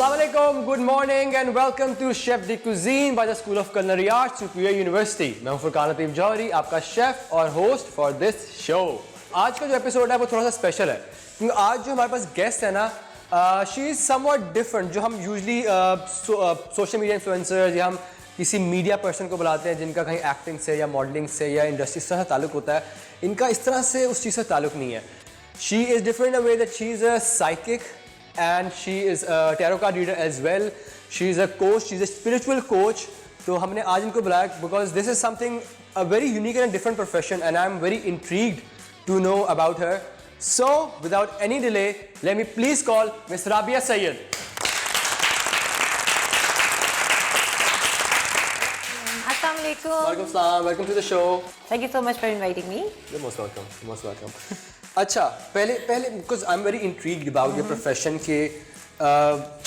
Assalamualaikum, good morning and welcome to Chef de Cuisine by the School of Culinary Arts, Superior University. मैं हूं फुरकान लतीफ जौहरी, आपका chef और host for this show. आज का जो episode है वो थोड़ा सा स्पेशल है क्योंकि आज जो हमारे पास गेस्ट है ना, शी इज़ समवॉट डिफरेंट। जो हम यूजली सोशल मीडिया इन्फ्लुएंसर्स या हम किसी मीडिया पर्सन को बुलाते हैं जिनका कहीं एक्टिंग से या मॉडलिंग से या इंडस्ट्री से ताल्लुक होता है, इनका इस तरह से उस चीज़ से ताल्लुक नहीं है। She is different in a way that she is a psychic and she is a tarot card reader as well. She is a coach, she is a spiritual coach. तो हमने आज इनको बुलाया because this is something a very unique and different profession and I am very intrigued to know about her. So without any delay, let me please call Miss Rabia Syed. Assalamualaikum. Walaikum salam. Welcome to the show. Thank you so much for inviting me. You're most welcome. You're most welcome. अच्छा, पहले because I'm very intrigued about your profession के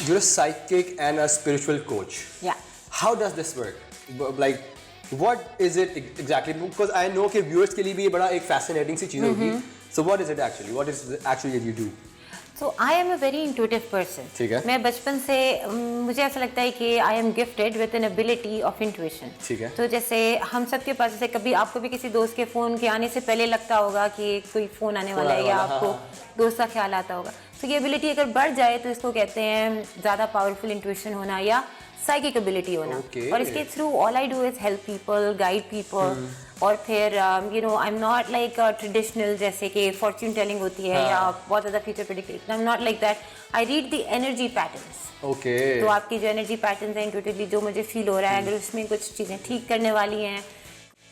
you're a psychic and a spiritual coach. Yeah. How does this work? Like, what is it exactly? Because I know कि viewers के लिए भी ये बड़ा एक fascinating सी चीज़ होगी. So what is it actually? What is it actually that you do? So I am a very intuitive person. ठीक है. मैं बचपन से मुझे ऐसा लगता है कि I am gifted with an ability of intuition. ठीक है. तो जैसे हम सब के पास, जैसे कभी आपको भी किसी दोस्त के फ़ोन के आने से पहले लगता होगा कि कोई फ़ोन आने वाला है या आपको दोस्त का ख्याल आता होगा, तो ये एबिलिटी अगर बढ़ जाए तो इसको कहते हैं ज़्यादा पावरफुल इंट्यूशन होना या साइकिक एबिलिटी होना. और इसके through all I do is help people, guide people. और फिर you know I am not like traditional जैसे कि फॉर्च्यून टेलिंग होती है या बहुत ज़्यादा future predict. I am not like that. I read the energy patterns. तो आपकी जो एनर्जी पैटर्न्स हैं इंट्यूटिवली जो मुझे फील हो रहा है, अगर उसमें कुछ चीज़ें ठीक करने वाली हैं,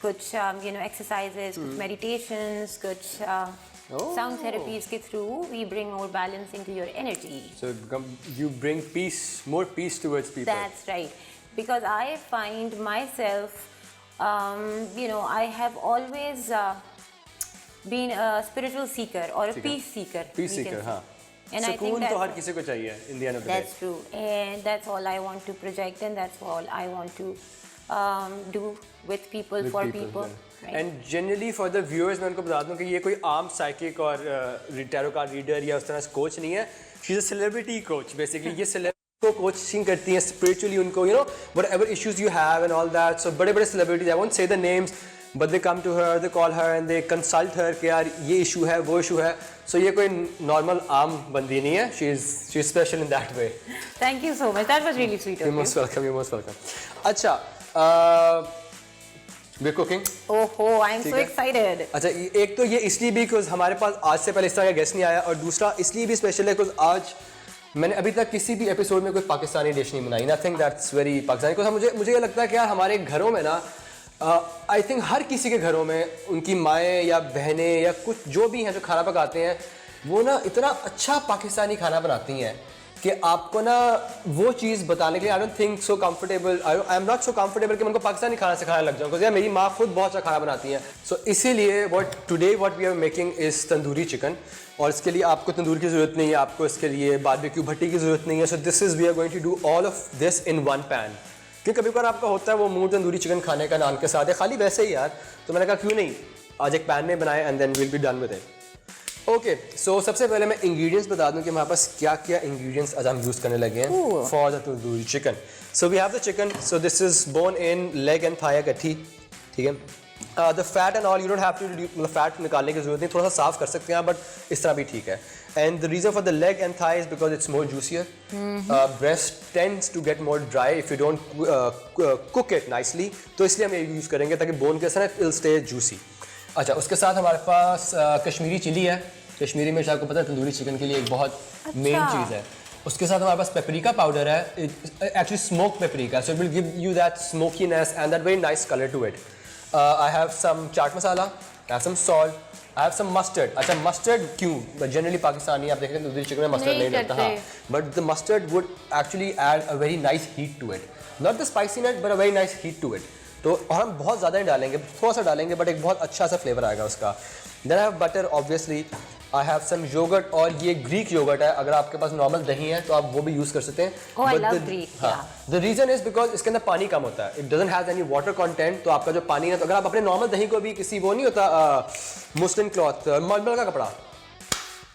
कुछ यू नो एक्सरसाइजेस, कुछ मेडिटेशंस, कुछ sound therapies के through we bring more balance into your energy. So you bring peace, more peace towards people. That's right. Because I find myself, you know, I have always been a spiritual seeker or a peace seeker. Peace seeker, हाँ. And I think तो हर किसी को चाहिए in the end of the day. That's true. And that's all I want to project and that's all I want to do with people, for people. And generally for the viewers मैं उनको बता दूं कि ये कोई आम psychic और tarot card reader या उस तरह से कोच नहीं है. She is a celebrity coach. Basically ये सेलिब्रिटी को कोचिंग करती हैं स्पिरिचुअली उनको, you know, whatever issues you have and all that. So बड़े बड़े celebrities, I won't say the names, but they come to her, they call her and they consult her कि यार ये issue है, वो इशू है. सो ये कोई नॉर्मल आम बंदी नहीं है. She is special in that way. Thank you so much. That was really sweet. You most welcome. You most welcome. अच्छा, we're cooking. Oh, I'm so excited. अच्छा, एक तो ये इसलिए भी बिकॉज हमारे पास आज से पहले इस तरह का गेस्ट नहीं आया, और दूसरा इसलिए भी स्पेशल है बिकॉज आज मैंने अभी तक किसी भी एपिसोड में कोई पाकिस्तानी डिश नहीं बनाई. Nothing that's very Pakistani. Because मुझे ये लगता है कि यार हमारे घरों में ना, आई थिंक हर किसी के घरों में उनकी माएँ या बहनें या कुछ जो भी हैं जो खाना पकाते हैं वो ना इतना अच्छा पाकिस्तानी खाना बनाती हैं कि आपको ना वो चीज़ बताने के लिए I don't think so comfortable, I am not so comfortable कि मैं उनको पाकिस्तानी खाना सिखाने लग जाऊँ. बिकॉज यार मेरी माँ खुद बहुत अच्छा खाना बनाती हैं. सो इसीलिए what we are making is tandoori chicken. और इसके लिए आपको तंदूर की ज़रूरत नहीं है, आपको इसके लिए बारबेक्यू भट्टी की ज़रूरत नहीं है. So this is we are going to do all of this in one pan. क्योंकि कभी बार आपका होता है वो मूड तंदूरी चिकन खाने का नान के साथ है, खाली वैसे ही यार. तो मैंने कहा क्यों नहीं आज एक पैन में बनाए and then will be done with it. Okay, so सबसे पहले मैं इंग्रेडिएंट्स बता दूं कि हमारे पास क्या क्या इंग्रेडिएंट्स आज हम यूज़ करने लगे हैं for the tandoori chicken. So we have the chicken. So this is bone in, leg and thigh कट्ठी. ठीक है. The fat and all you don't have to, मतलब फैट निकालने की जरूरत नहीं, थोड़ा सा साफ कर सकते हैं, बट इस तरह भी ठीक है. And the reason for the leg and thigh is because it's more juicier. Breast tends to get more dry if you don't cook it nicely. तो इसलिए हम ये यूज़ करेंगे ताकि बोन के साथ इट विल स्टे जूसी. अच्छा, उसके साथ हमारे पास कश्मीरी चिली है. कश्मीरी मिर्च आपको पता है तंदूरी चिकन के लिए एक बहुत मेन चीज़ है. उसके साथ हमारे पास पेपरिका पाउडर है, actually smoke paprika. So it will give you that smokiness and that very nice colour to it. I have some chaat masala, I have some salt, I have some mustard. अच्छा, mustard क्यों? Generally Pakistani आप देखेंगे tandoori chicken में mustard नहीं डलता. हाँ, but the mustard would actually add a very nice heat to it. Not the spiciness but a very nice heat to it. तो और हम बहुत ज़्यादा नहीं डालेंगे, थोड़ा सा डालेंगे, बट एक बहुत अच्छा सा फ्लेवर आएगा उसका. Then I have butter obviously. I have some yogurt, और ये ग्रीक योगर्ट है. अगर आपके पास नॉर्मल दही है तो आप वो भी यूज़ कर सकते हैं. द रीज़न इज बिकॉज इसके अंदर पानी कम होता है. It doesn't have any water content. तो आपका जो पानी है, तो अगर आप अपने नॉर्मल दही को भी किसी वो नहीं होता मुस्लिम क्लॉथ, मलमल का कपड़ा,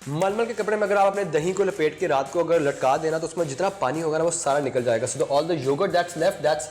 मलमल के कपड़े में अगर आप अपने दही को लपेट के रात को अगर लटका देना तो उसमें जितना पानी होगा ना वो सारा निकल जाएगा. So all the yogurt that's left that's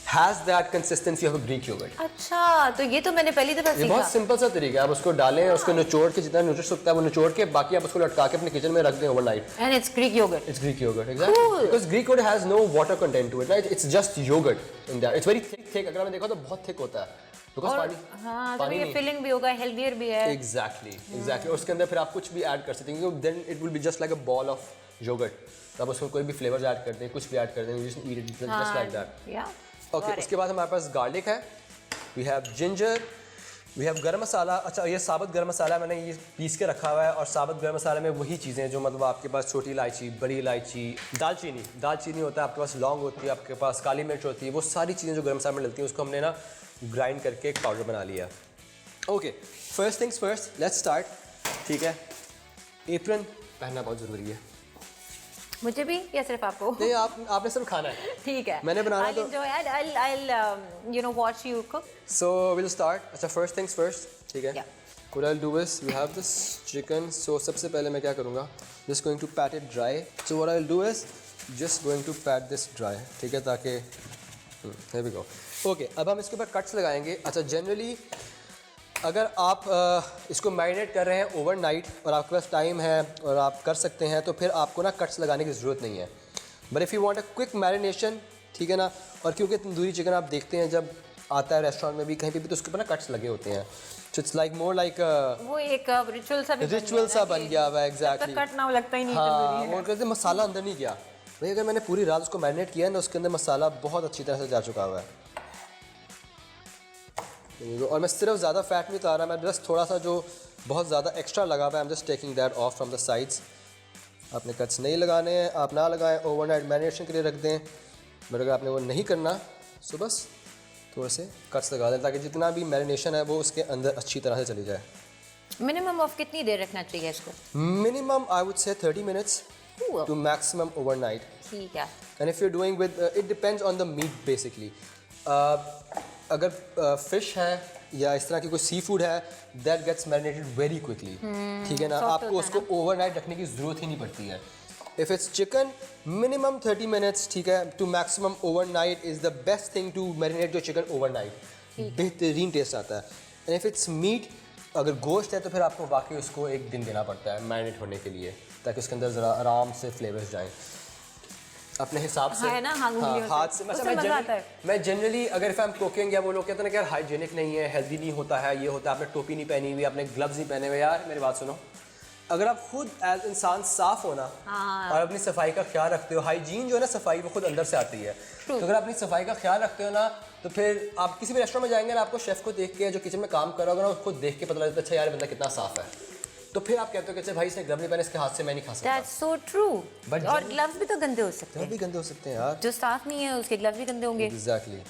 has that consistency of a Greek yogurt. अच्छा, तो ये तो मैंने पहली दफा ये सीखा. बहुत सिंपल सा तरीका है. आप उसको डालें, उसको निचोड़ के जितना निचोड़ सकता है वो निचोड़ के, बाकी आप उसको लटका के अपने किचन में रख दें overnight. And it's Greek yogurt. It's Greek yogurt, exactly. Cool. Because Greek yogurt has no water content to it, right? It's just yogurt in there. It's very thick. अगर आपने देखा तो बहुत thick होता है. Because पानी. हाँ, तो पानी ये नहीं. फिलिंग भी होगा, हेल्दियर भी है. Exactly. और उसके अंदर फिर आप कुछ भी ऐड कर सकते हैं. Then it will be just like a ball of yogurt. तो आप उसमें कोई भी फ्लेवर्स ऐड कर दें, कुछ भी ऐड कर दें. You just eat it just like that. Yeah. Okay. उसके बाद हमारे पास गार्लिक है. We have ginger. We have गरम मसाला. अच्छा, ये साबुत गरम मसाला मैंने ये पीस के रखा हुआ है. और साबुत गरम मसाले में वही चीज़ें जो मतलब आपके पास छोटी इलायची, बड़ी इलायची, दालचीनी होता है, आपके पास लौंग होती है, आपके पास काली मिर्च होती है. वो सारी चीज़ें जो गरम मसाले में डलती हैं उसको हमने ना ग्राइंड करके एक पाउडर बना लिया. Okay, first things first, let's start. ठीक है, एप्रन पहनना बहुत ज़रूरी है. मुझे भी या सिर्फ आपको? नहीं, आपने सिर्फ खाना है. ठीक है, मैंने बनाना I'll तो enjoy it. I'll you know watch you cook. So we'll start. अच्छा, first things first. ठीक है. Yeah. What I'll do is we have this chicken. So सबसे पहले मैं क्या करूँगा? Just going to pat it dry. So what I'll do is just going to pat this dry. ठीक है, ताकि here we go. Okay, अब हम इसके ऊपर कट्स लगाएंगे. अच्छा, जनरली अगर आप इसको मैरिनेट कर रहे हैं ओवरनाइट और आपके पास टाइम है और आप कर सकते हैं तो फिर आपको ना कट्स लगाने की ज़रूरत नहीं है. But if you want a quick marination, ठीक है ना, और क्योंकि तंदूरी चिकन आप देखते हैं जब आता है रेस्टोरेंट में भी कहीं पे भी तो उसके ऊपर ना कट्स लगे होते हैं. So it's like more like वो एक रिचुअल सा बन गया हुआ है. एग्जैक्टली. कट ना लगता ही नहीं. हाँ, और कहते मसाला अंदर नहीं गया भाई. अगर मैंने पूरी रात उसको मैरिनेट किया है ना उसके अंदर मसाला बहुत अच्छी तरह से जा चुका हुआ है. और मैं सिर्फ ज़्यादा फैट नहीं उतार रहा, मैं बस थोड़ा सा जो बहुत ज़्यादा एक्स्ट्रा लगा हुआ है, आई am just taking that of from the sides. आपने कट्स नहीं लगाने हैं, आप ना लगाएं, ओवरनाइट मैरिनेशन के लिए रख दें. बट अगर आपने वो नहीं करना तो बस थोड़े से कट्स लगा दें ताकि जितना भी मैरिनेशन है वो उसके अंदर अच्छी तरह से चली जाए. मिनिमम ऑफ कितनी देर रखना चाहिए इसको? Minimum I would say 30 minutes to maximum overnight. ठीक है. And if you are doing with it depends on the meat basically. अगर फिश है या इस तरह की कोई सी फूड है that gets marinated very quickly. ठीक है ना, आपको उसको ओवरनाइट रखने की ज़रूरत ही नहीं पड़ती है. If it's chicken minimum 30 minutes, ठीक है, to maximum overnight is the best thing to marinate your chicken overnight. बेहतरीन टेस्ट आता है. एंड इफ़ इट्स मीट, अगर गोश्त है तो फिर आपको वाकई उसको एक दिन देना पड़ता है मैरिनेट होने के लिए ताकि उसके अंदर ज़रा आराम से फ्लेवर्स जाएँ अपने हिसाब से. है ना, हाथ से. मैं जनरली अगर इफ आई एम कुकिंग या वो लोग कहते हैं ना कि यार हाइजीनिक नहीं है, हेल्दी नहीं होता है, ये होता है, आपने टोपी नहीं पहनी हुई, आपने ग्लव्स नहीं पहने हुए. यार मेरी बात सुनो, अगर आप खुद एज इंसान साफ हो ना और अपनी सफाई का ख्याल रखते हो, हाइजीन जो है ना सफाई वो खुद अंदर से आती है. तो अगर आप अपनी सफाई का ख्याल रखते हो ना तो फिर आप किसी भी रेस्टोरेंट में जाएंगे ना, आपको शेफ़ को देख के जो किचन में काम कर रहा होगा ना उसको देख के पता लगता है अच्छा यार बंदा कितना साफ है. तो फिर आप कहते हो कि अच्छा भाई इसने ग्लव नहीं पहने, इसके हाथ से मैं नहीं खा सकता. That's so true. But और ग्लव्स भी तो गंदे हो सकते हैं. भी गंदे हो सकते हैं यार. जो साफ नहीं है उसके ग्लव्स भी गंदे होंगे. Exactly.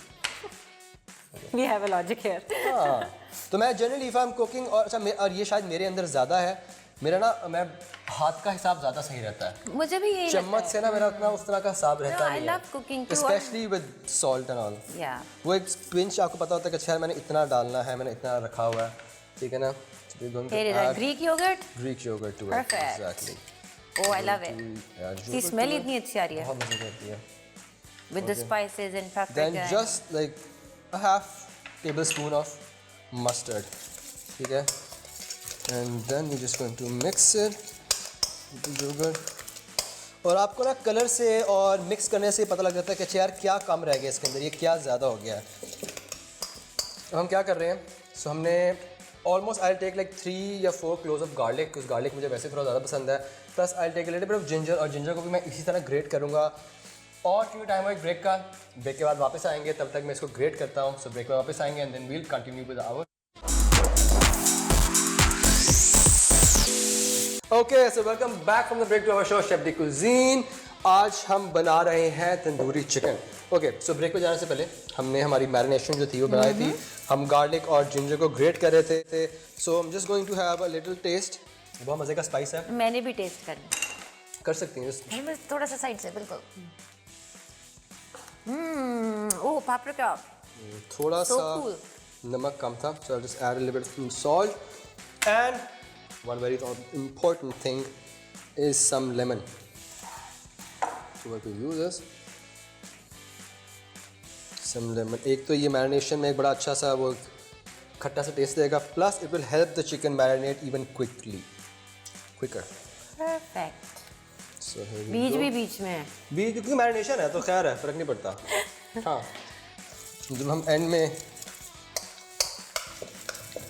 We have a logic here. हाँ, तो मैं generally if I am cooking और अच्छा और ये शायद मेरे अंदर ज़्यादा है, मेरा ना मैं हाथ का हिसाब ज़्यादा सही रहता है. मुझे भी यही चम्मच से ना मेरा उतना उस तरह का हिसाब रहता I नहीं love cooking too. Specially with salt and all. Yeah. वो एक पिंच आपको पता होता है कि अच्छा मैंने इतना डालना है, मैंने इतना रखा हुआ है. ठीक है ना. Here is a Greek yogurt. Greek yogurt to it. Perfect. Exactly. Oh, I love it. इसकी स्मेल इतनी अच्छी आ रही है. बहुत मज़े करती है. With the spices and paprika. Then just like a half tablespoon of mustard. ठीक है. And then we're just going to mix it with the yogurt. और आपको ना कलर से और मिक्स करने से पता लग जाता है कि अच्छा यार क्या कम रह गया इसके अंदर, ये क्या ज़्यादा हो गया है. अब हम क्या कर रहे हैं, सो हमने ऑलमोस्ट आई टेक लाइक 3 या 4 क्लोज ऑफ गार्लिक, क्योंकि गार्लिक मुझे वैसे थोड़ा ज़्यादा पसंद है. Plus I take little bit of ginger, और जिंजर को भी मैं इसी तरह ग्रेट करूँगा. और क्योंकि टाइम है ब्रेक का, ब्रेक के बाद वापस आएंगे, तब तक मैं इसको ग्रेट करता हूँ. सो ब्रेक में वापस आएंगे and then we'll continue with our. Okay, so welcome back from the break to our show chef de cuisine. आज हम बना रहे हैं tandoori chicken. Okay, so break पे जाने से पहले हमने हमारी मैरिनेशन जो थी वो बनाई थी. हम गार्लिक और जिंजर को ग्रेट कर रहे थे. So I am just going to have a little taste. बहुत मज़े का स्पाइस है. मैंने भी टेस्ट करना कर सकती हैं. बस थोड़ा सा साइड से. बिल्कुल. ओह, पापरिका. थोड़ा So सा cool. नमक कम था, so I just add a little bit of salt. And one very important thing is some lemon. So what we use is some lemon. एक तो ये मैरिनेशन में एक बड़ा अच्छा सा वो खट्टा सा टेस्ट देगा, plus it will help the chicken marinate even quicker. Perfect. So बीज भी बीच में है। बीज क्योंकि मैरिनेशन है तो खैर है, फर्क नहीं पड़ता। हाँ, जब हम एंड में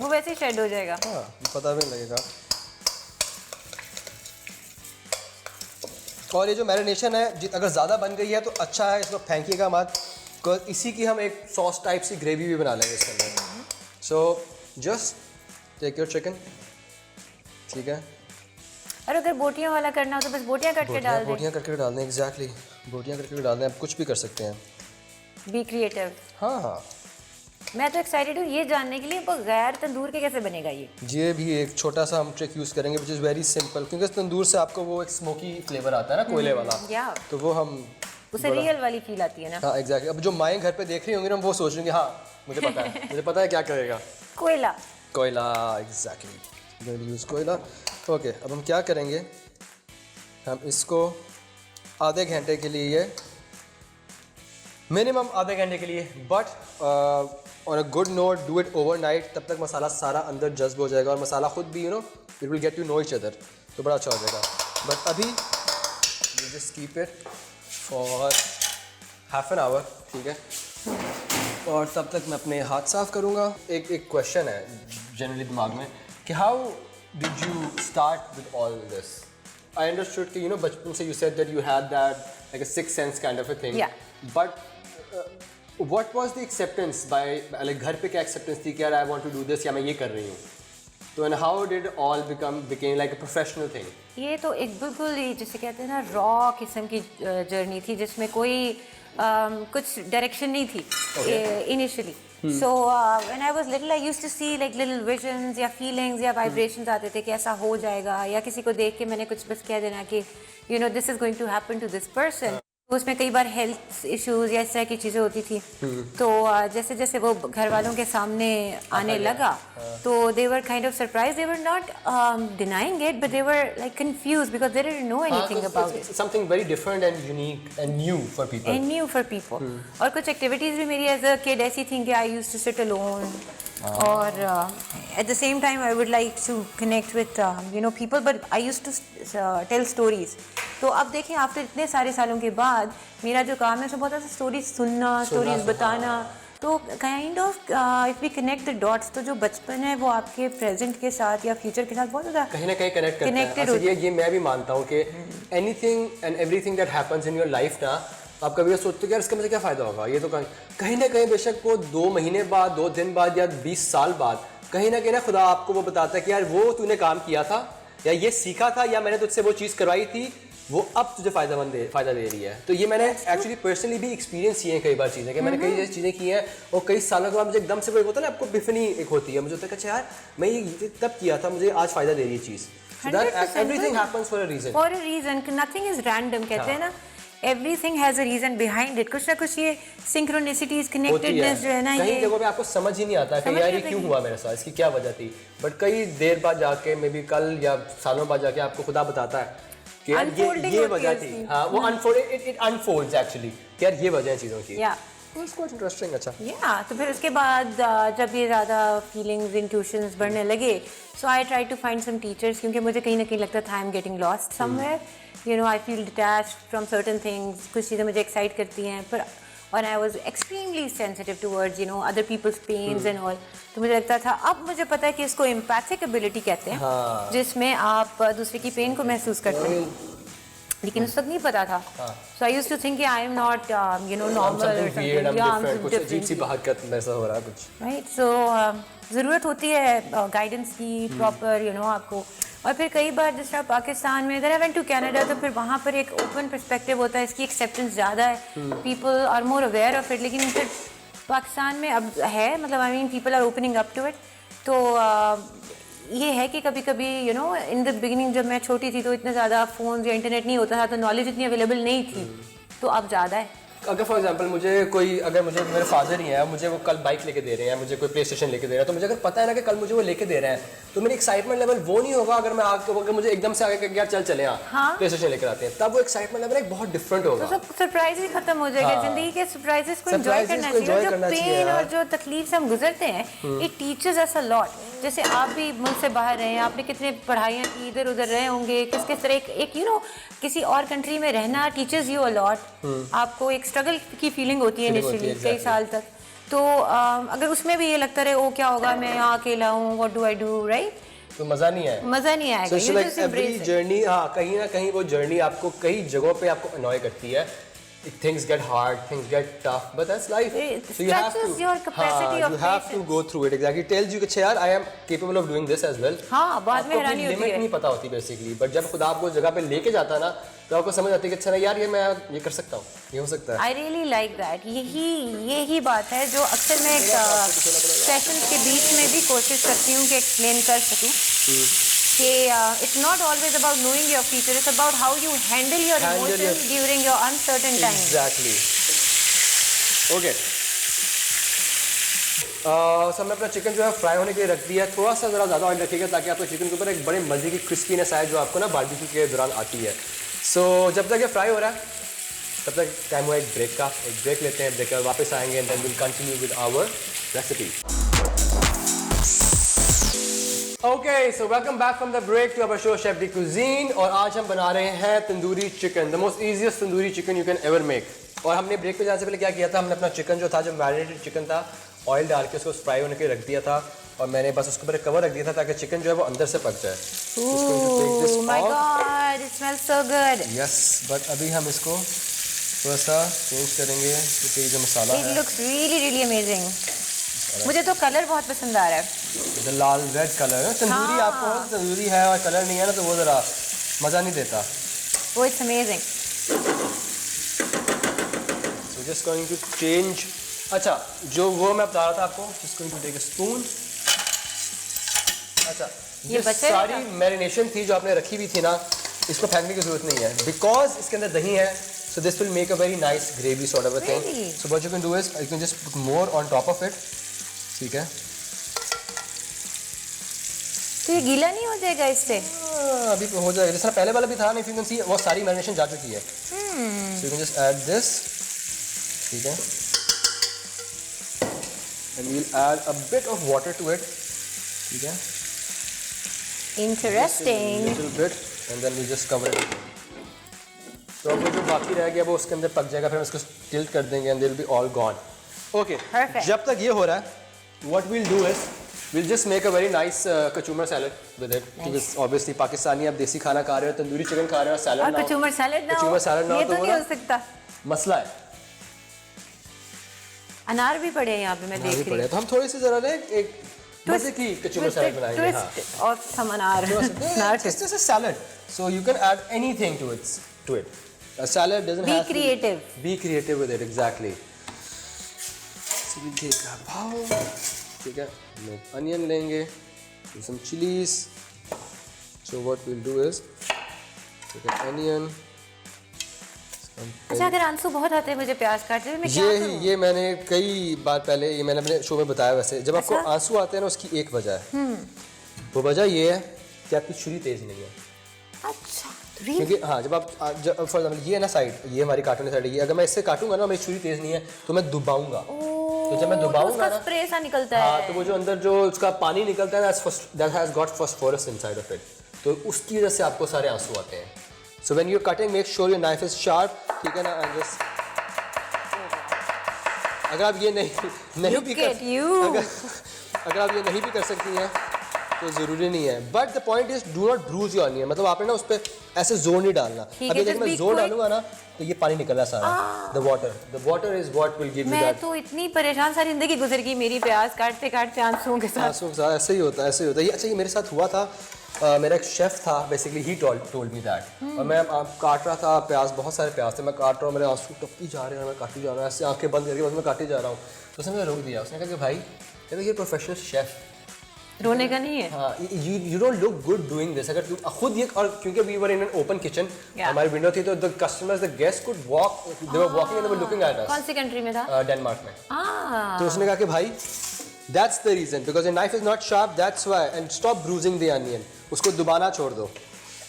वो वैसे ही शेड हो जाएगा। हाँ, पता भी नहीं लगेगा। और ये जो मैरिनेशन है अगर ज़्यादा बन गई है तो अच्छा है, इसको फेंकिएगा मत, बिकॉज इसी की हम एक सॉस टाइप सी ग्रेवी भी बना लेंगे इसके अंदर। So just take your chicken, ठीक है। और अगर बोटियां वाला करना हो तो बस बोटियां कट के डाल दें। बोटियां करके डाल दें, एग्जैक्टली, बोटियां करके डाल दें, आप कुछ भी कर सकते हैं। Be creative. हाँ हाँ, मैं तो एक्साइटेड हूँ ये जानने के लिए बगैर तंदूर के कैसे बनेगा ये भी एक छोटा सा हम ट्रिक यूज़ करेंगे विच इज़ वेरी सिंपल, क्योंकि तंदूर से आपको वो एक स्मोकी फ्लेवर आता है ना कोयले वाला, तो वो हम उसे रियल वाली फील आती है ना। हाँ एग्जैक्टली। अब जो माएँ घर पे देख रही होंगी ना वो सोच रही होंगी हाँ मुझे पता है मुझे पता है क्या करेगा। कोयला एग्जैक्टली, यूज़ कोयला। ओके, अब हम क्या करेंगे, हम इसको आधे घंटे के लिए, मिनिमम आधे घंटे के लिए, but on a good note do it overnight, तब तक मसाला सारा अंदर जज्ब हो जाएगा और मसाला खुद भी it will get to know each other, तो बड़ा अच्छा हो जाएगा। बट अभी we just keep it for half an hour, ठीक है। और तब तक मैं अपने हाथ साफ करूँगा। एक क्वेश्चन है जनरली दिमाग में कि how did you start with all this? I understood कि बचपन से you said that you had that like a sixth sense kind of a thing, but what was the acceptance by like घर पे क्या acceptance थी कि यार I want to do this या मैं ये कर रही हूँ, तो and how did all became like a professional thing? ये तो एक बिल्कुल ही जिसे कहते हैं ना रॉ किस्म की जर्नी थी जिसमें कोई कुछ डायरेक्शन नहीं थी initially. So when I was little I used to see like little visions या फीलिंग्स या वाइब्रेशंस आते थे कि ऐसा हो जाएगा, या किसी को देख के मैंने कुछ बस कह देना कि this is going to happen to this person. उसमें कई बार हेल्थ इश्यूज या इस तरह की चीज़ें होती थी, तो जैसे जैसे वो घर वालों के सामने आने लगा तो they were kind of surprise, they were not denying it but they were like confused because they didn't know anything about it, something very different and unique and new for people. और कुछ activities भी मेरी as a kid ऐसी थी कि I used to sit alone और at the same time I would like to connect with people, but I used to tell stories. तो अब देखें आफ्टर इतने सारे सालों के बाद मेरा जो काम है उसमें बहुत ज़्यादा स्टोरीज सुनना, स्टोरीज बताना, तो kind of if we connect the dots, तो जो बचपन है वो आपके प्रेजेंट के साथ या फ्यूचर के साथ बहुत ज़्यादा कहीं ना कहीं कनेक्टेड होता है। ये मैं भी मानता हूँ कि anything and everything that happens in your life ना, आप कभी सोचते हो कि यार इसका मुझे क्या फ़ायदा होगा, ये तो कहीं ना कहीं बेशक वो 2 महीने बाद, 2 दिन बाद या 20 साल बाद कहीं ना खुदा आपको वो बताता है कि यार वो तूने काम किया था या ये सीखा था या मैंने तुझसे वो चीज़ करवाई थी, वो अब तुझे फ़ायदा दे रही है। तो ये मैंने एक्चुअली पर्सनली भी एक्सपीरियंस किए हैं कई बार चीज़ें कि मैंने कई जैसी चीज़ें की हैं और कई सालों के बाद मुझे एकदम से कोई होता है ना, आपको बिफनी एक होती है, मुझे होता है अच्छा यार मैं ये तब किया था, मुझे आज फ़ायदा दे रही है चीज़। Everything happens for a reason, nothing is random कहते हैं ना, everything has a reason behind it. कुछ ना कुछ ये सिंक्रोनिसिटीज, कनेक्टेडनेस जो है ना, कई जगहों पे आपको समझ ही नहीं आता कि यार ये क्यों हुआ मेरे साथ, इसकी क्या वजह थी, बट कई देर बाद जाके मे बी कल या सालों बाद जाके आपको खुदा बताता है कि यार ये वजह थी। हाँ, वो इट अनफोल्ड्स एक्चुअली कि यार ये वजह है चीज़ों की। It's quite interesting, अच्छा। तो फिर उसके बाद जब ये ज़्यादा फीलिंग्स, इंट्यूशंस बढ़ने लगे, so I try to find some teachers, क्योंकि मुझे कहीं ना कहीं लगता था I am getting lost somewhere, I feel detached from certain things, कुछ चीज़ें मुझे एक्साइट करती हैं, पर और I was extremely sensitive towards other people's pains and all. तो मुझे लगता था अब मुझे पता है कि इसको एम्पैथिक एबिलिटी कहते हैं, जिसमें आप दूसरे की पेन को महसूस करते हैं, लेकिन उस तक नहीं पता था। So I used to think I am not normal और समथिंग, कुछ अजीब सी बहकत ऐसा हो रहा है कुछ, राइट। सो ज़रूरत होती है गाइडेंस की प्रॉपर आपको। और फिर कई बार जिस तरह पाकिस्तान में, then I went to Canada, तो फिर वहाँ पर एक ओपन पर्सपेक्टिव होता है, इसकी एक्सेप्टेंस ज़्यादा है, people are more aware of it. लेकिन फिर पाकिस्तान में अब है, मतलब I mean people are opening up to it. तो ये है कि कभी कभी इन द बिगिनिंग जब मैं छोटी थी तो इतना ज़्यादा फ़ोन या इंटरनेट नहीं होता था, तो नॉलेज इतनी अवेलेबल नहीं थी, तो अब ज़्यादा है। अगर फॉर एग्जांपल मुझे कोई, अगर मुझे मेरे फादर ही है, मुझे वो कल बाइक लेके दे रहे हैं, मुझे कोई प्ले स्टेशन लेके दे रहा है, तो मुझे अगर पता है ना कि कल मुझे वो लेके दे रहे हैं, तो मेरी एक्साइटमेंट लेवल वो नहीं होगा अगर मैं अगर मुझे एकदम से आगे यार चल चले प्ले स्टेशन लेकर आते हैं, तब वो एक्साइटमेंट लेवल एक बहुत डिफरेंट होगा। तो सरप्राइज ही खत्म हो जाएगा। जिंदगी के सरप्राइजेस को एंजॉय करना चाहिए। जो पेन और जो तकलीफ से हम गुजरते हैं, it teaches us a lot. जैसे आप भी मुल्क से बाहर रहे हैं, आपने कितने पढ़ाइयाँ की, इधर उधर रहे होंगे, किस किस तरह एक यू नो किसी और कंट्री में रहना टीचर्स यू अ लॉट। आपको एक स्ट्रगल की फीलिंग होती है इनिशियली कई साल तक। तो अगर उसमें भी ये लगता रहे ओ क्या होगा, मैं यहाँ अकेला हूँ, what do I do, right, तो मजा नहीं आएगा। मजा नहीं आएगा। So like every journey, हाँ, कहीं ना कहीं वो जर्नी आपको कई जगहों पे आपको अनॉय करती है। Things get hard, things get tough, but that's life. So you have to, your capacity of you have to go through it. Exactly, it tells you कि यार I am capable of doing this as well. हाँ, बाद में हैरानी होती है। Limit नहीं पता होती बेसिकली, बट जब खुदा आपको जगह पे लेके जाता है ना, तो आपको समझ आती है कि अच्छा यार ये मैं ये कर सकता हूँ, ये हो सकता है। I really like that. यही बात है जो अक्सर मैं सेशंस के बीच में भी कोशिश करती हूँ कि एक्सप्लेन कर सकूँ कि it's not always about knowing your future, it's about how you handle your emotions during your uncertain times. Exactly. Okay. हमने अपना चिकन जो है फ्राई होने के लिए रख दिया है। थोड़ा सा ज़रा ज़्यादा ऑयल रखिएगा ताकि आपको चिकन के ऊपर एक बड़े मजे की क्रिस्पीनेस आए जो आपको ना बारबेक्यू के दौरान आती है। सो जब तक ये फ्राई हो रहा है तब तक टाइम हुआ एक ब्रेक का। एक ब्रेक लेते हैं, ब्रेक के बाद वापस आएंगे and then will continue with our recipe. Okay, so welcome back from the break to our show chef de cuisine. और आज हम बना रहे हैं tandoori chicken, the most easiest tandoori chicken you can ever make. और हमने ब्रेक पे जाने से पहले क्या किया था, हमने अपना चिकन जो था, जो मैरिनेटेड चिकन था, ऑयल डाल के उसको फ्राई होने के लिए रख दिया था और मैंने बस उसके ऊपर एक कवर रख दिया था ताकि चिकन जो है वो अंदर से पक जाए। Oh my God, it smells so good. Yes, but अभी हम इसको थोड़ा सा चेंज करेंगे क्योंकि ये जो मसाला है, It looks really really amazing. मुझे तो कलर बहुत पसंद आ रहा है। जो लाल रेड कलर है तंदूरी, आपको तंदूरी है और कलर नहीं है ना तो वो ज़रा मज़ा नहीं देता। Oh, it's amazing. So just going to change। अच्छा, जो वो मैं बता रहा था आपको, just going to take a spoon। अच्छा, ये सारी मैरिनेशन थी जो आपने रखी हुई थी ना, इसको फेंकने की जरूरत नहीं है बिकॉज इसके अंदर दही है। So this will make a very nice gravy sort of a thing. Really? So what you can do is you can just put more on top of it. ठीक है? तो ये गीला नहीं हो जाएगा इससे? अभी हो जाएगा, जिस तरह पहले वाला भी था ना, if you can see वो सारी मैरिनेशन जा चुकी है। So you can just add this, ठीक है? And we'll add a bit of water to it, ठीक है? Interesting. A little bit, and then we just cover it. तो अब जो बाकी रह गया वो उसके अंदर पक जाएगा, फिर हम इसको टिल्ट कर देंगे and they'll be all gone. Okay. Perfect. जब तक ये हो रहा है, what we'll do is we'll just make a very nice kachumber salad with it. Because obviously Pakistani आप देसी खाना खा रहे हो, तंदूरी चिकन खा रहे हो, सैलड और कचूमर सैलड ना हो, ये तो नहीं हो सकता। मसला है। अनार भी पड़े हैं यहाँ पे, मैं देख रही हूँ। तो हम थोड़ी सी जरा ना एक मजे की कचूमर सैलड बनाएंगे। हाँ। और some अनार। It's just a salad, so you can add anything to it. A salad doesn't have to be creative with it, exactly. So we'll take a bowl, ठीक है? Onion लेंगे, some chilies. So what we'll do is take an onion. अच्छा, अगर आंसू बहुत आते हैं मुझे प्याज काटते हुए, मैं क्या करूं? ये मैंने कई बार पहले ये मैंने अपने शो में बताया। वैसे जब आपको आंसू आते हैं ना, उसकी एक वजह है। वो वजह ये है कि आपकी छुरी तेज नहीं है। अच्छा, क्योंकि हाँ, जब आप फॉर एग्जाम्पल ये है ना साइड, ये हमारी काटने साइड है, अगर मैं इससे काटूंगा ना, मेरी छुरी तेज नहीं है तो मैं दुबाऊंगा। तो जब मैं दुबाऊंगा ना, स्प्रे सा निकलता है। हाँ, तो वो जो अंदर जो उसका पानी निकलता है ना, that has got phosphorus inside of it, तो उसकी वजह से आपको सारे आंसू आते हैं। So when you're cutting, make sure your knife is sharp, ठीक है ना? And just अगर आप ये नहीं भी कर सकती हैं तो ज़रूरी नहीं है, but the point is do not bruise your onion. मतलब आपने ना उस पर ऐसे जोर नहीं डालना। अभी अगर मैं जोर डालूंगा ना तो ये पानी निकलना सारा। The water is what will give you that. मैं तो इतनी परेशान सारी जिंदगी गुजर गई मेरी प्याज काटते काटते आंसुओं के साथ। ऐसे ही होता है। ये अच्छा, ये मेरे साथ हुआ था। मेरा एक शेफ था, basically he told me that. और मैं काट रहा था प्याज, बहुत सारे प्याज थे, मैं काट रहा हूँ, मेरे आंसू टपकी जा रहे हैं, मैं काटी जा रहा हूँ, ऐसे आंखें बंद करके बस मैं काटी जा रहा हूँ। तो उसने मुझे रोक दिया, उसने कहा कि भाई ये प्रोफेशनल शेफ, रोने का नहीं है। हाँ, you don't look good doing this. अगर तुम खुद ये, और क्योंकि we were in an open kitchen, Yeah. हमारी विंडो थी, तो the customers, the guests could walk, they were walking and they were looking at us. कौन सी कंट्री में था? डेनमार्क में। हाँ। तो उसने कहा कि भाई that's the reason because the knife is not sharp, that's why, and stop bruising the onion. उसको दुबाना छोड़ दो।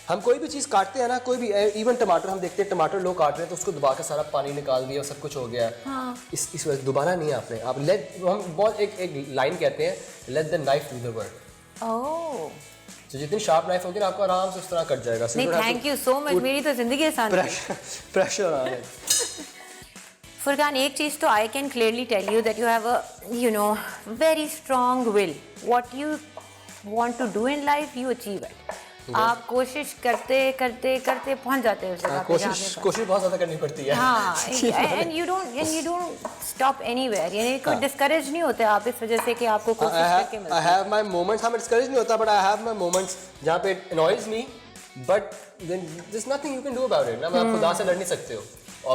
हम कोई भी चीज़ काटते हैं ना, कोई भी इवन टमाटर हम देखते हैं, टमाटर लोग काट रहे हैं तो उसको दबा के सारा पानी निकाल दिया, सब कुछ हो गया। हाँ। इस वजह दुबाना नहीं है आपने, आप हम बहुत एक लाइन कहते हैं, let the knife do the work। ओह। तो जितनी शार्प नाइफ होगी ना, आपको आराम से उस तरह कट जाएगा। नहीं, थैंक यू सो मच, मेरी तो जिंदगी आसान है। प्रेशर आ रहा है। फुरकान, एक चीज़ तो I can clearly tell you that you have a very strong will. What you want to do in life you achieve it. आप कोशिश करते करते करते पहुंच जाते हो उस जगह पे जाने पर। कोशिश बहुत ज़्यादा करनी पड़ती है। हाँ, and you don't stop anywhere, यानी कोई डिस्करेज नहीं होते आप इस वजह से कि आपको कोशिश करके मिलता है। I have my moments, हाँ मैं डिस्करेज नहीं होता, but I have my moments जहाँ पे it annoys me, but then there's nothing you can do about it ना, आप खुदा से लड़ नहीं सकते हो,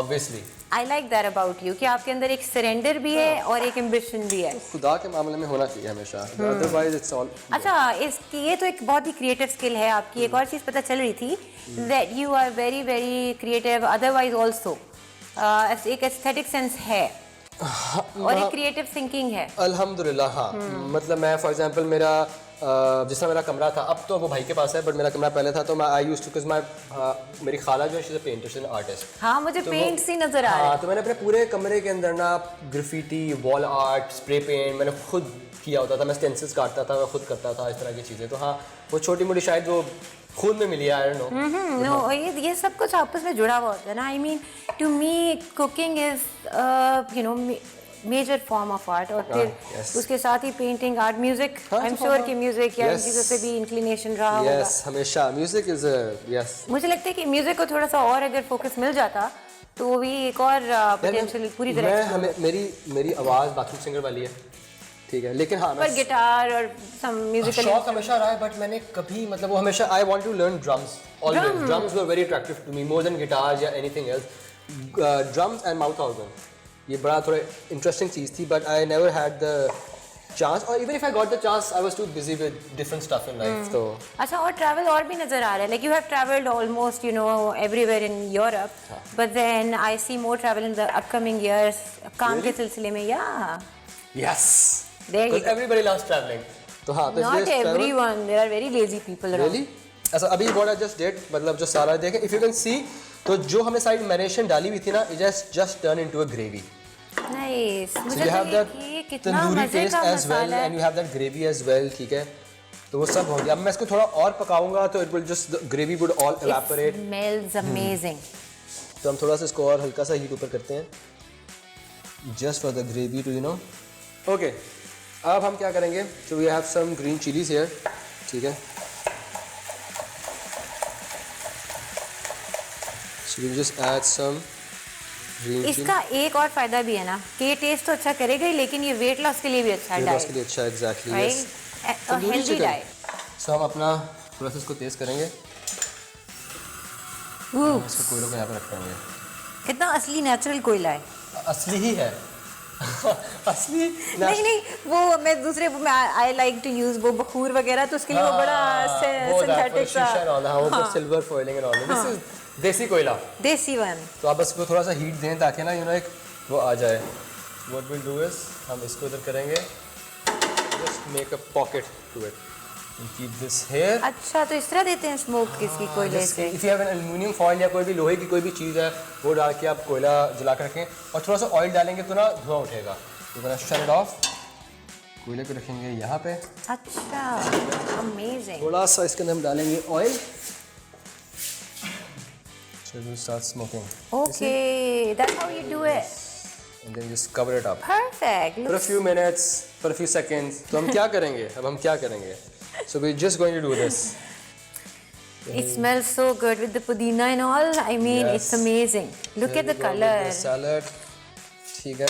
obviously। I like that about you कि आपके अंदर एक सरेंडर भी है और एक एम्बिशन भी है। खुदा के मामले में होना चाहिए हमेशा, otherwise it's all। अच्छा, इसकी ये तो एक बहुत ही क्रिएटिव स्किल है आपकी। एक और चीज़ पता चल रही थी that you are very very creative otherwise also। एक एस्थेटिक सेंस है और एक क्रिएटिव थिंकिंग है। अल्हम्दुलिल्लाह, हाँ। मतलब मैं फॉर एग्जांपल मेरा जिस तरह मेरा कमरा था, अब तो वो भाई के पास है, बट मेरा कमरा पहले था, तो मैं I used to, because my मेरी खाला जो है she is a painter, she is an artist. हाँ, मुझे पेंट सी नजर आ रहा है। हाँ, तो मैंने अपने पूरे कमरे के अंदर ना graffiti, wall art, spray paint मैंने खुद किया होता था। मैं स्टेंसिल्स काटता था, मैं खुद करता था, इस तरह की चीज़ें। तो हाँ, वो छोटी मोटी शायद वो खून में मिली है, आई डोंट नो। नो, ये सब कुछ आपस में जुड़ा हुआ होता है ना। I mean to me cooking is major form of art, और फिर उसके साथ ही painting, art, music. I am sure कि म्यूजिक या इन चीज़ों से भी इंक्लिनेशन रहा होगा। यस, हमेशा म्यूजिक इज यस। मुझे लगता है कि म्यूजिक को थोड़ा सा और अगर फोकस मिल जाता तो वो भी एक और पोटेंशियल पूरी तरह। मेरी आवाज़ बाथरूम सिंगर वाली है, ठीक है, लेकिन हाँ पर गिटार और सम म्यूजिकल शौक हमेशा रहा है, बट मैंने कभी मतलब वो हमेशा I want to learn drums always. Drums were very attractive to me more than guitar या anything else. Drums and mouth organ, ये बड़ा थोड़ा इंटरेस्टिंग चीज़ थी, but I never had the chance, और even if I got the chance I was too busy with different stuff in life. तो अच्छा, और ट्रैवल और भी नजर आ रहा है, like you have travelled almost everywhere in Europe, but then I see more travel in the upcoming years काम के सिलसिले में। या yes, there you go। everybody loves traveling। तो हाँ, तो Not everyone, there are very lazy people around। Really? ऐसा अभी what I just did, मतलब जो सारा देखें, if you can see, तो जो हमने साइड मैरिनेशन डाली हुई थी ना, it just turn into a gravy। Nice। So मुझे you तो have that ये कितना तंदूरी मजे taste का as well, masala and you have that gravy as well, ठीक है। तो वो सब हो गया। अब मैं इसको थोड़ा और पकाऊंगा तो it will just, the gravy would all evaporate। smells amazing। तो हम थोड़ा सा इसको और हल्का सा हीट ऊपर करते हैं, just for the gravy to Okay, अब हम क्या करेंगे? So we have some green chilies here, ठीक है। So we just add some green chili। इसका एक और फायदा भी है ना कि ये टेस्ट तो अच्छा करेगा ही, लेकिन ये वेट लॉस के लिए भी अच्छा है। वेट लॉस के लिए अच्छा, exactly, yes. Healthy diet. So हम अपना थोड़ा सा इसको तेज करेंगे, इसको कोयलों को यहाँ पे रख देंगे। कितना असली नेचुरल कोयला है। असली ही है। असली नहीं, वो मैं दूसरे में आई लाइक टू यूज वो बखूर वगैरह, तो उसके लिए वो बड़ा सिंथेटिक सा, वो silver foiling and all. This is देसी कोयला, देसी वन। तो आप बस इसको थोड़ा सा हीट दें ताकि ना एक वो आ जाए। व्हाट विल डू इज हम इसको इधर करेंगे, just make a pocket to it and keep this here. अच्छा, तो इस तरह देते हैं स्मोक किसकी कोयले से। If you have an aluminium foil या कोई भी लोहे की कोई भी चीज़ है, वो डाल के आप कोयला जला कर रखें, और थोड़ा सा ऑयल डालेंगे तो ना धुआं उठेगा। तो मैंने शट इट ऑफ, कोयले को रखेंगे यहाँ पे। अच्छा, अमेजिंग। थोड़ा सा इसके अंदर हम डालेंगे oil, so it will start smoking। Okay, that's how you do it। And then just cover it up Perfect। for a few minutes, for a few seconds। तो हम क्या करेंगे? अब हम क्या करेंगे? So we're just going to do this। It smells so good with the pudina and all। I mean, Yes। it's amazing। Look at the color। Salad, ठीक है।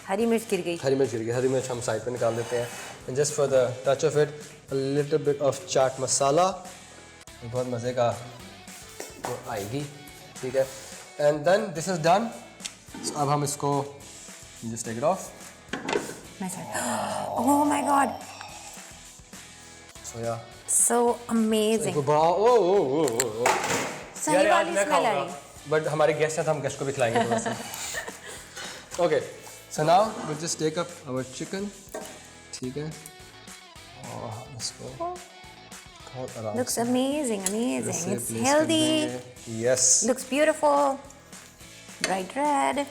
हरी मिर्च गिर गई। हरी मिर्च गिर गई, हरी मिर्च हम साइड पे निकाल देते हैं। And just for the touch of it, a little bit of chaat masala, बहुत मज़े का वो आएगी, ठीक है। And then this is done। So अब हम इसको just take it off। Oh my God। या So amazing. सही वाली स्मेल आई। बट हमारे गेस्ट हैं तो हम गेस्ट को भी खिलाएंगे थोड़ा सा। Okay, so now we just take up our chicken. ठीक है, और हम इसको बहुत आराम Looks amazing, amazing. It's healthy. Yes. Looks beautiful. Bright red.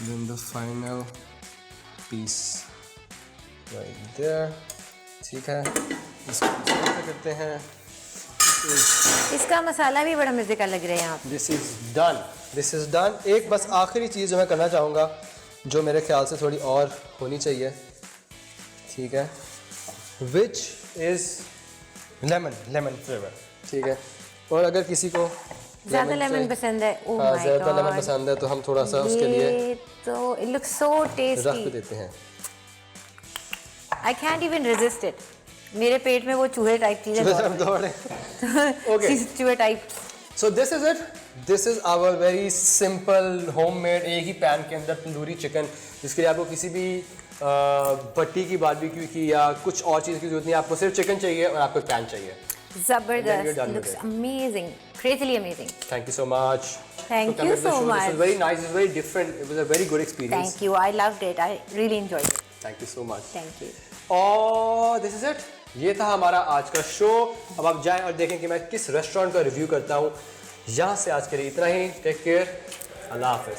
Then the final piece right there. ठीक है, इसको ऐसे करते हैं। इसका मसाला भी बड़ा मजे का लग रहा है यहाँ पे। This is done. This is done. एक बस आखिरी चीज़ जो मैं करना चाहूँगा, जो मेरे ख्याल से थोड़ी और होनी चाहिए, ठीक है, which is lemon flavor। ठीक है, और अगर किसी को ज़्यादा लेमन पसंद है, oh my ज़्यादा लेमन god, पसंद है तो हम थोड़ा सा उसके लिए ये तो it looks so रख भी tasty. देते हैं। I can't even resist it. मेरे पेट में वो चूहे टाइप चीजें Okay. चूहे type. So this is it. This is our very simple homemade एक ही पैन के अंदर तंदूरी चिकन, जिसके लिए आपको किसी भी भट्टी की बारबेक्यू की या कुछ और चीज़ की जरूरत नहीं है। आपको सिर्फ चिकन चाहिए और आपको पैन चाहिए। जबरदस्त, looks amazing, crazily amazing. Thank you so much. Thank for you coming to the so show. much. This was very nice. It was very different. It was a very good experience. Thank you, I loved it. I really enjoyed it. Thank you so much. Thank you. और this is it. ये था हमारा आज का show. अब आप जाएं और देखें कि मैं किस रेस्टोरेंट का रिव्यू करता हूँ। यहाँ से आज के लिए इतना ही। टेक केयर, अल्लाह हाफिज।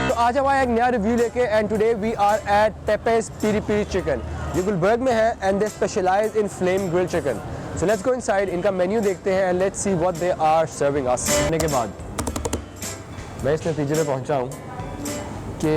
तो आज हम आए एक नया रिव्यू लेके, and today we are at Pepe's piri piri chicken. ये गुलबर्ग में है and they specialize in flame grill chicken. So let's go inside, इनका मेन्यू देखते हैं and let's see what they are serving us. करने के बाद मैं इस नतीजे पे पहुँचा हूँ कि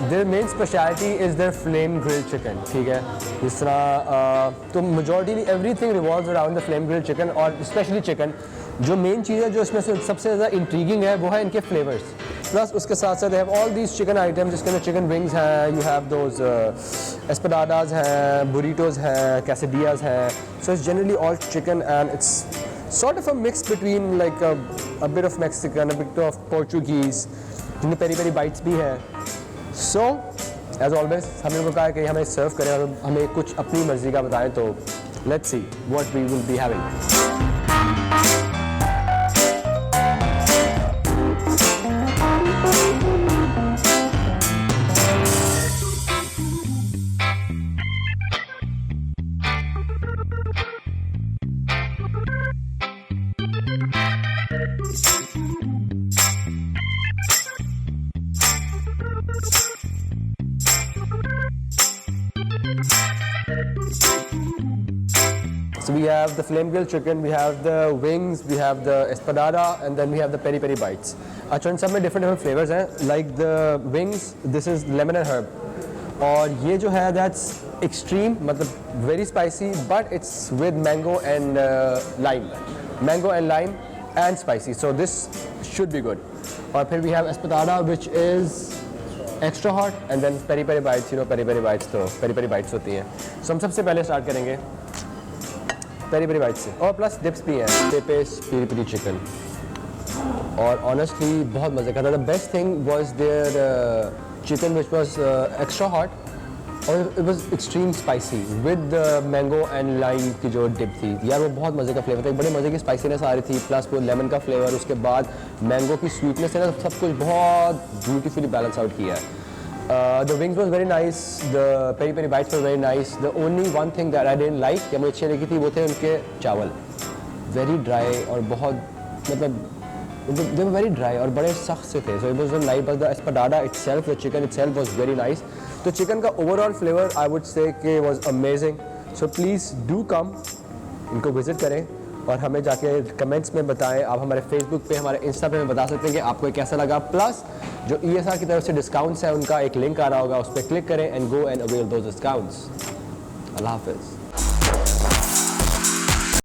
their main speciality is their flame grill chicken. ठीक है, जिस तरह तो majority everything revolves around the flame grill chicken, और स्पेशली चिकन जो मेन चीज़ है जो इसमें से सबसे ज़्यादा इंट्रीगिंग है वो है इनके फ्लेवर्स। प्लस उसके साथ साथ have all these chicken items, जिसके अंदर चिकन विंग्स हैं, यू हैव दोज एस्पेडाडाज हैं, बुरीटोज हैं, कैसेडियाज हैं। So it's generally all chicken and it's sort of a mix between like a bit of Mexican, a bit of Portuguese, जिनमें peri peri bytes भी हैं। So as always हमने उनको कहा कि हमें सर्व करें और हमें कुछ अपनी मर्जी का बताएं, तो let's see what we will be having. So we have the flame grilled chicken, we have the wings, we have the espadada, and then we have the peri peri bites. अच्छा, इन सब में different flavors हैं. Like the wings, this is lemon and herb. और ये जो है that's extreme, मतलब very spicy, but it's with mango and lime. Mango and lime and spicy. So this should be good. और फिर we have espadada, which is extra hot, and then peri peri bites. You know peri peri bites, तो peri peri bites होती हैं. So हम सबसे पहले start करेंगे peri peri bite से, और प्लस डिप्स भी हैं, पेपे's पेरी पेरी चिकन। और ऑनेस्टली बहुत मज़े का था। The best thing was their chicken which was extra hot और it was extreme spicy with mango and lime की जो डिप थी यार, वो बहुत मज़े का फ्लेवर था। बड़े मज़े की स्पाइसीनेस आ रही थी, प्लस वो लेमन का फ्लेवर, उसके बाद मैंगो की स्वीटनेस है ना, सब कुछ बहुत ब्यूटीफुली बैलेंस आउट किया है। The wings was very nice, the peri peri bites were very nice. The only one thing that I didn't like, क्या मुझे अच्छी लगी थी, वो थे उनके चावल, very dry और बहुत मतलब they were very dry और बड़े सख्त से थे. So it was very nice, but the espadada itself, the chicken itself was very nice. तो चिकन का overall flavor I would say कि was amazing. So please do come, इनको visit करें और हमें जाके कमेंट्स में बताएं। आप हमारे फेसबुक पे, हमारे इंस्टा पे बता सकते हैं कि आपको कैसा लगा। प्लस जो ESR की तरफ से डिस्काउंट्स हैं उनका एक लिंक आ रहा होगा, उस पर क्लिक करें and go and avail those discounts. अल्लाह हाफिज़।